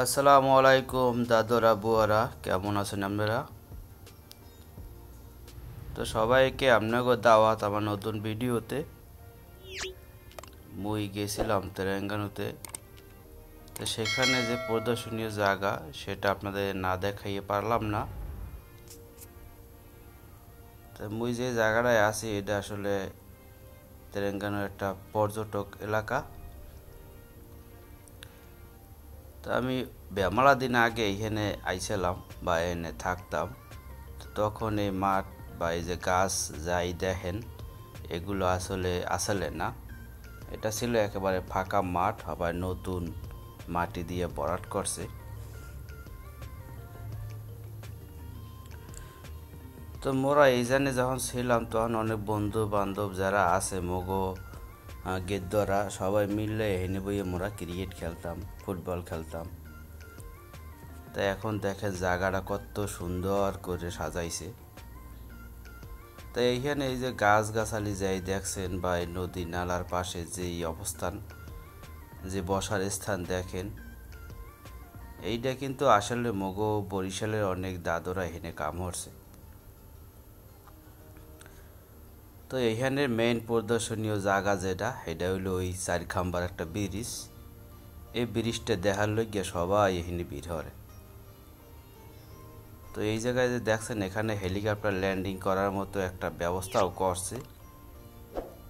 আসসালামু আলাইকুম দাদুরা বুয়ারা, কেমন আছেন আপনারা? তো সবাইকে আপনাকে দাওয়াত আমার নতুন ভিডিওতে। মুই গেছিলাম তেলেঙ্গানাতে। তো সেখানে যে প্রদর্শনীয় জায়গা সেটা আপনাদের না দেখাইয়ে পারলাম না। তো মুই যে জায়গাটায় আছি এটা আসলে তেলেঙ্গানার একটা পর্যটক এলাকা। তো আমি বেমালা দিন আগে এখানে আইছিলাম বা এনে থাকতাম। তখন এই মাঠ বা এই যে গাছ যাই দেখেন এগুলো আসলে না, এটা ছিল একেবারে ফাঁকা মাঠ, আবার নতুন মাটি দিয়ে ভরাট করছে। তো মোরা এইখানে যখন ছিলাম তখন অনেক বন্ধু বান্ধব যারা আছে মগো গেদ্দরা সবাই মিললে এনে বইয়ে মোরা ক্রিকেট খেলতাম, ফুটবল খেলতাম। তা এখন দেখেন জায়গাটা কত সুন্দর করে সাজাইছে। তো এইখানে এই যে গাছগাছালি যাই দেখছেন বা এই নদী নালার পাশে যে অবস্থান, যে বসার স্থান দেখেন, এইটা কিন্তু আসলে মগো বরিশালের অনেক দাদরা এখানে কাম করছে। তো এইখানের মেইন প্রদর্শনীয় জায়গা যেটা এটা হইলো ওই চারখাম্বার একটা ব্রিজ। এই ব্রিজটা দেখার লইগিয়া সবাই এখানে ভিড় হয়। তো এই জায়গায় যে দেখছেন এখানে হেলিকপ্টার ল্যান্ডিং করার মতো একটা ব্যবস্থাও করছে।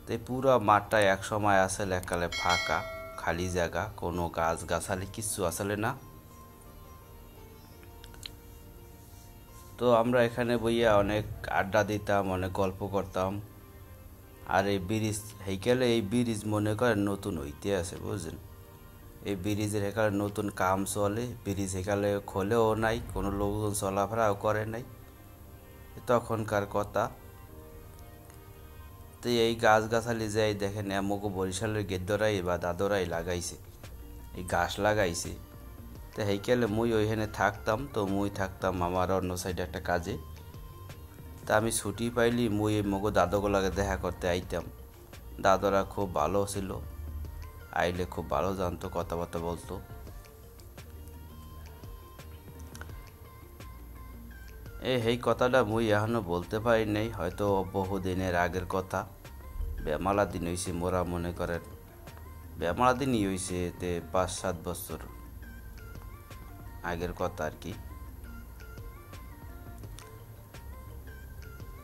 তো এই পুরো মাঠটা এক সময় আসলে এককালে ফাঁকা খালি জায়গা, কোনো গাছ গাছালি কিচ্ছু আসলে না। তো আমরা এখানে বইয়া অনেক আড্ডা দিতাম, অনেক গল্প করতাম। আর এই ব্রিজ হেইকালে এই ব্রিজ মনে করেন নতুন হইতে আছে, বুঝলেন? এই ব্রিজের এখানে নতুন কাম চলে, ব্রিজ এখানে খোলেও নাই, কোনো লোকজন চলাফেরাও করে নাই, তখনকার কথা। তো এই গাছগাছালি যাই দেখেন এমকো বরিশালের গেদ্দরাই বা দাদরাই লাগাইছে, এই গাছ লাগাইছে। তো হেইকালে মুই ওইখানে থাকতাম, তো মুই থাকতাম আমার অন্য সাইডে একটা কাজে। তা আমি ছুটি পাইলি মুই এই মগো দাদগুলাকে দেখা করতে আইতাম। দাদরা খুব ভালো ছিল, আইলে খুব ভালো জানতো, কথাবার্তা বলতো। এই কথাটা মুই এখনো বলতে পারি নাই, হয়তো বহুদিনের আগের কথা। বেমালা দিন হইছে, মোরা মনে করেন বেমালা দিনই হইছে, এতে 5-7 বছর আগের কথা আর কি।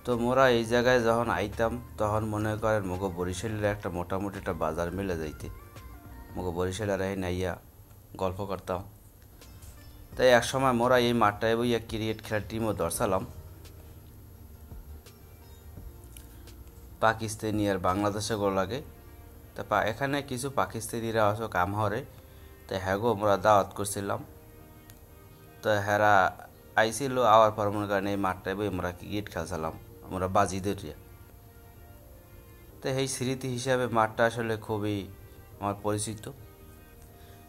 তো মোরা এই জায়গায় যখন আইতাম তখন মনে করেন মগো বরিশালের একটা মোটামুটি একটা বাজার মিলে যাইতে, মগো বরিশালের এই নাইয়া গল্প করতাম। তাই এক সময় মোরা এই মাঠটায় বইয়া ক্রিকেট খেলার টিমও ধরছিলাম। পাকিস্তানি আর বাংলাদেশে গো লাগে। তা এখানে কিছু পাকিস্তানিরা আসো কাম হরে, তো হ্যাগো আমরা দাওয়াত করছিলাম। তো হেরা আইছিল, আওয়ার পর মনে করেন এই মাঠটায় বই আমরা ক্রিকেট খেলছিলাম, আমরা বাজি ধরিয়া। তো এই স্মৃতি হিসাবে মাঠটা আসলে খুবই আমার পরিচিত।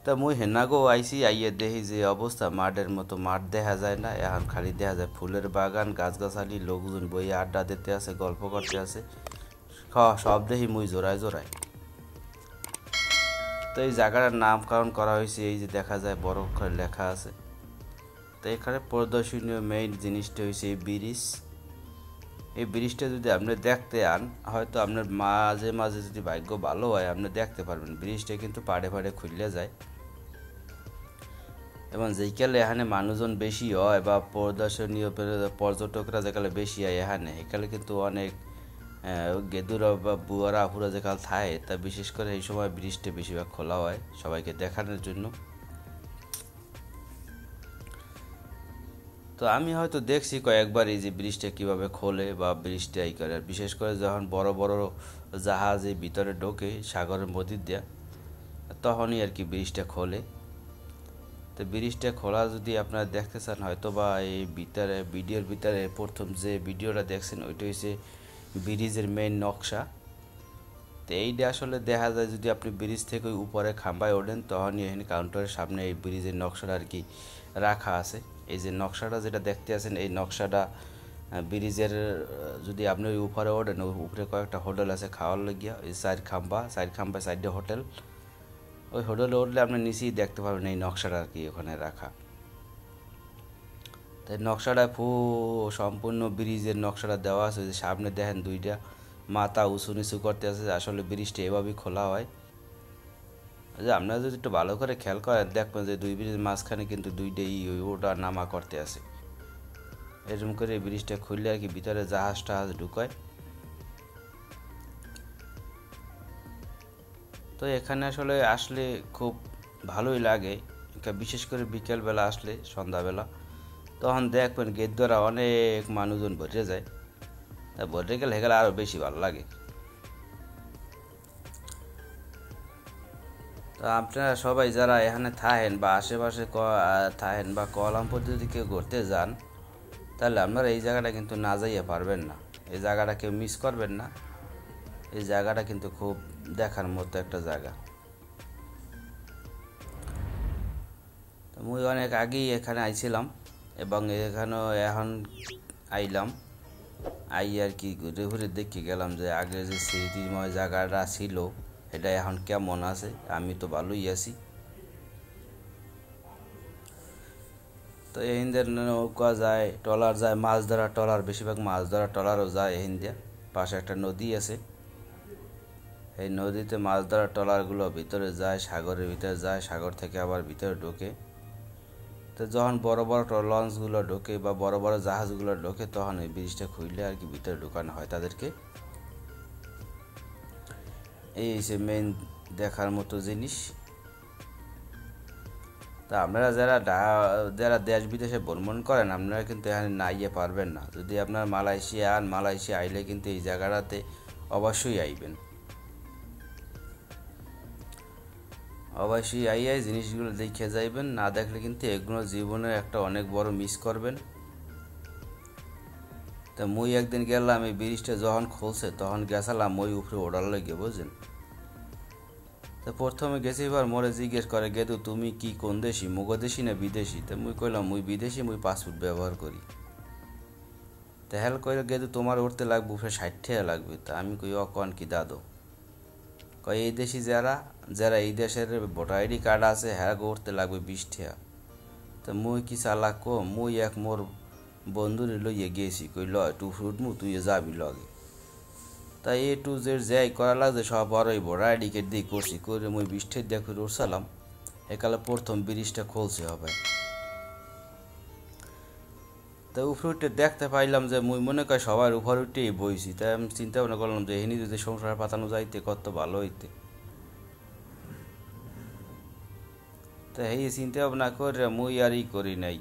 তা মুই হেনাগো আইসি, আইয়ে দেখি যে অবস্থা, মাঠের মতো মাঠ দেখা যায় না, এখন খালি দেখা যায় ফুলের বাগান, গাছগাছালি, লোকজন বইয়ে আড্ডা দিতে আছে, গল্প করতে আছে, সব দেখি মুই জোড়ায় জোড়ায়। তো এই জায়গাটার নামকরণ করা হয়েছে, এই যে দেখা যায় বড় করে লেখা আছে। তো এখানে প্রদর্শনীয় মেইন জিনিসটা হয়েছে এই ব্রিজ। এই ব্রিজটা যদি আপনি দেখতে আন, হয়তো আপনার মাঝে মাঝে যদি ভাগ্য ভালো হয় আপনি দেখতে পারবেন। ব্রিজটা কিন্তু পাড়ে পাড়ে খুললে যায়, এবং যেইকালে এখানে মানুষজন বেশি হয় বা প্রদর্শনীয় পর্যটকরা যেকালে বেশি হয় এখানে, এখানে কিন্তু অনেক গেদুরা বা বুয়ারা আফুরা যেকাল থাকে, তা বিশেষ করে এই সময় ব্রিজটা বেশিরভাগ খোলা হয় সবাইকে দেখানোর জন্য। তো আমি হয়তো দেখছি কয়েকবার এই যে ব্রিজটা কীভাবে খোলে বা ব্রিজটা এই করে, আর বিশেষ করে যখন বড় বড় জাহাজ এই ভিতরে ঢোকে সাগরের মধ্যে দেয়া, তখনই আর কি ব্রিজটা খোলে। তো ব্রিজটা খোলা যদি আপনারা দেখতে চান, হয়তো বা এই ভিতরে ভিডিওর ভিতরে প্রথম যে ভিডিওটা দেখছেন ওইটা হচ্ছে ব্রিজের মেইন নকশা। তো এইটা আসলে দেখা যায় যদি আপনি ব্রিজ থেকে ওই উপরে খাম্বায় ওঠেন, তখনই এখানে কাউন্টারের সামনে এই ব্রিজের নকশাটা আর কি রাখা আছে। এই যে নকশাটা যেটা দেখতে আছেন, এই নকশাটা ব্রিজের, যদি আপনি ওই উপরে ওঠেন, ওই উপরে কয়েকটা হোটেল আছে খাওয়ার লাগিয়া, ওই চার খাম্বা সাইডে হোটেল। ওই হোটেলে উঠলে আপনি নিচেই দেখতে পাবেন এই নকশাটা আর কি ওখানে রাখা। তাই নকশাটা সম্পূর্ণ ব্রিজের নকশাটা দেওয়া আছে, যে সামনে দেখেন দুইটা মাথা উঁচু নিচু করতে আছে, আসলে ব্রিজটা এভাবেই খোলা হয়। যে আপনারা যদি একটু ভালো করে খেয়াল করেন দেখবেন যে দুই ব্রিজের মাঝখানে কিন্তু দুইটাই ওটা নামা করতে আছে। এরকম করে এই ব্রিজটা খুললে আর কি ভিতরে জাহাজ টাহাজ ঢুকায়। তো এখানে আসলে আসলে খুব ভালোই লাগে, বিশেষ করে বিকেলবেলা আসলে সন্ধ্যাবেলা, তখন দেখবেন গেট দ্বারা অনেক মানুষজন ভরে যায়। তা ভরে গেলে হেগেলে আরও বেশি ভালো লাগে। তো আপনারা সবাই যারা এখানে থাকেন বা আশেপাশে থাকেন বা কুয়ালালামপুর যদি কেউ ঘুরতে যান, তাহলে আপনারা এই জায়গাটা কিন্তু না যাইয়ে পারবেন না। এই জায়গাটা কেউ মিস করবেন না। এই জায়গাটা কিন্তু খুব দেখার মতো একটা জায়গা। তো মুই অনেক আগেই এখানে আইছিলাম এবং এখানেও এখন আইলাম, আর কি ঘুরে ঘুরে দেখে গেলাম যে আগে যে স্মৃতিময় জায়গাটা ছিল এটা এখন কেমন আছে। আমি তো ভালোই আছি। তো এহিন্দের নৌকা যায়, ট্রলার যায়, মাছ ধরা ট্রলার, বেশিরভাগ মাছ ধরা ট্রলারও যায় এহিন্দিয়া। পাশে একটা নদী আছে, এই নদীতে মাছ ধরা ট্রলারগুলো ভিতরে যায়, সাগরের ভিতরে যায়, সাগর থেকে আবার ভিতরে ঢোকে। তো যখন বড় বড় লঞ্চগুলো ঢোকে বা বড় বড় জাহাজগুলো ঢোকে তখন এই ব্রিজটা খুললে আর কি ভিতরে ঢোকানো হয় তাদেরকে। এই হচ্ছে মেন দেখার মতো জিনিস। তা আপনারা যারা দেশ বিদেশে ভ্রমণ করেন আপনারা কিন্তু এখানে না ইয়ে পারবেন না। যদি আপনার মালয়েশিয়া আইলে কিন্তু এই জায়গাটাতে অবশ্যই আইবেন, অবশ্যই আইয়াই জিনিসগুলো দেখে যাইবেন। না দেখলে কিন্তু এগুলো জীবনের একটা অনেক বড় মিস করবেন। তা মুই একদিন গেলাম এই ব্রিজটা যখন খুলছে তখন গেছিলাম ওই উপরে ওড়ার লেগে, বুঝলেন। তো প্রথমে গেছি, এবার মোরে জিজ্ঞেস করে গেদু তুমি কি কোন দেশি, মুগদেশি না বিদেশি? তো মুই কইলাম মুই বিদেশি, মুই পাসপোর্ট ব্যবহার করি। তো হেল কইল গেদু তোমার উঠতে লাগবে উপরে 60 টাকা লাগবে। তা আমি কই অকন কি দাদু, কয় এই দেশি যারা যারা এই দেশের ভোটার আইডি কার্ড আছে হ্যাঁ উঠতে লাগবে 20 টাকা। তো মুই কি চালাক কো, মুই এক মোর বন্ধুরে লইয়ে গেছি, কই ল টু ফুটমু তুই যাবি লগে। তাই এ টু জেড যাই করা লাগছে সব আর ওই ভোটার আইডি কার্ড দিয়ে করছি, করে মুই 20 টাকা দিয়ে করে উঠছিলাম। একালে প্রথম ব্রিজটা খুলছে হবে। তো উপরে উঠে দেখতে পাইলাম যে মুই মনে করি সবার উপরে উঠেই বইছি। তাই আমি চিন্তা ভাবনা করলাম যে এখানে যদি সংসার পাতানো যাইতে কত ভালো হইতে। তো এই চিন্তা ভাবনা করে মুই আর করি নাই।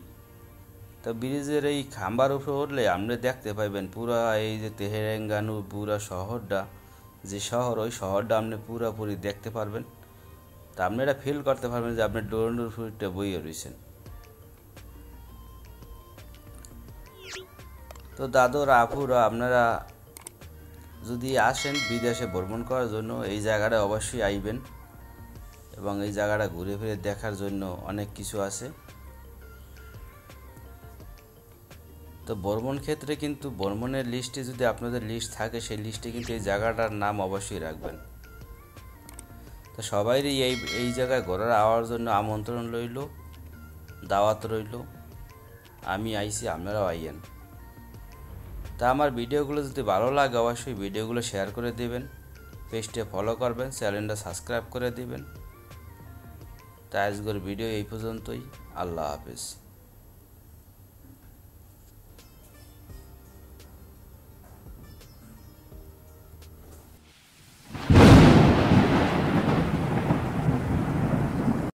তো ব্রিজের এই খাম্বার উপরে উঠলে আপনি দেখতে পাইবেন পুরা এই যে তেহেরেঙ্গানু পুরা শহরটা, যে শহর ওই শহরটা আপনি পুরাপুরি দেখতে পারবেন। তা আপনি এটা ফিল করতে পারবেন যে আপনি ডোরন্ডুর উপরে বইয়ে রয়েছেন। তো দাদুরা আপুরা আপনারা যদি আসেন বিদেশে ভ্রমণ করার জন্য এই জায়গাটা অবশ্যই আইবেন এবং এই জায়গাটা ঘুরে ফিরে দেখার জন্য অনেক কিছু আছে। তো ভ্রমণ ক্ষেত্রে কিন্তু ভ্রমণের লিস্টে যদি আপনাদের লিস্ট থাকে সেই লিস্টে কিন্তু এই জায়গাটার নাম অবশ্যই রাখবেন। তো সবাইরই এই জায়গায় ঘোরার আওয়ার জন্য আমন্ত্রণ রইল, দাওয়াত রইল। আমি আইছি, আপনারাও আইয়েন। তা আমার ভিডিওগুলো যদি ভালো লাগে অবশ্যই ভিডিওগুলো শেয়ার করে দিবেন, পেজটা ফলো করবেন, চ্যানেলটা সাবস্ক্রাইব করে দিবেন। তা আজকের ভিডিও এই পর্যন্তই। আল্লাহ হাফেজ।